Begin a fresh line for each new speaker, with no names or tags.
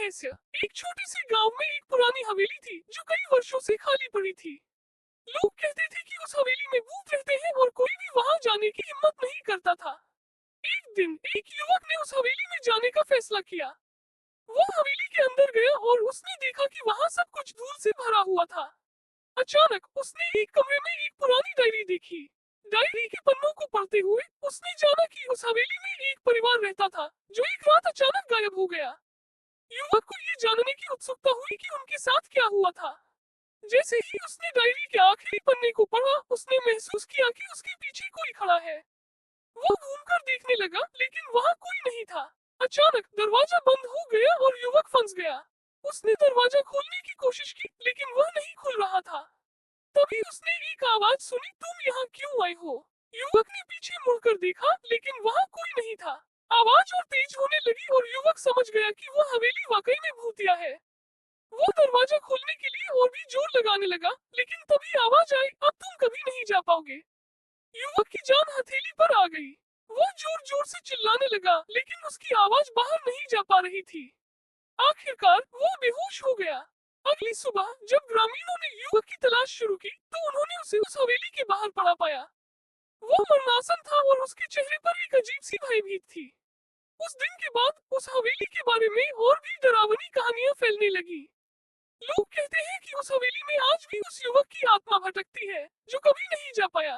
रहस्य। एक छोटे से गांव में एक पुरानी हवेली थी जो कई वर्षों से खाली पड़ी थी। लोग कहते थे कि उस हवेली में भूत रहते हैं और कोई भी वहां जाने की हिम्मत नहीं करता था। एक दिन एक युवक ने उस हवेली में जाने का फैसला किया। वो हवेली के अंदर गया और उसने देखा कि वहां सब कुछ धूल से भरा हुआ था। अचानक उसने एक कमरे में एक पुरानी डायरी देखी। डायरी के पन्नों को पढ़ते हुए उसने जाना कि उस हवेली में एक परिवार रहता था जो एक रात अचानक गायब हो गया। युवक को ये जानने की उत्सुकता हुई कि उनके साथ क्या हुआ था। जैसे ही उसने डायरी के आखिरी पन्ने को पढ़ा, उसने महसूस किया कि उसके पीछे कोई खड़ा है। वो घूमकर देखने लगा, लेकिन वहां कोई नहीं था। अचानक दरवाजा बंद हो गया और युवक फंस गया। उसने दरवाजा खोलने की कोशिश की, लेकिन वह नहीं खुल रहा था। तभी उसने एक आवाज सुनी, तुम यहाँ क्यों आए हो? युवक ने पीछे मुड़कर देखा, लेकिन वहां कोई नहीं था। आवाज और तेज होने लगी और युवक समझ गया कि वह हवेली वाकई में भूतिया है। वो दरवाजा खोलने के लिए और भी जोर लगाने लगा, लेकिन तभी आवाज आई, अब तुम कभी नहीं जा पाओगे। युवक की जान हथेली पर आ गई। वो जोर जोर से चिल्लाने लगा, लेकिन उसकी आवाज बाहर नहीं जा पा रही थी। आखिरकार वो बेहोश हो गया। अगली सुबह जब ग्रामीणों ने युवक की तलाश शुरू की, तो उन्होंने उसे उस हवेली के बाहर पड़ा पाया। वो मरनासन था और उसके चेहरे पर एक अजीब सी भयभीत थी। उस दिन के बाद उस हवेली के बारे में और भी डरावनी कहानियां फैलने लगी। लोग कहते हैं कि उस हवेली में आज भी उस युवक की आत्मा भटकती है जो कभी नहीं जा पाया।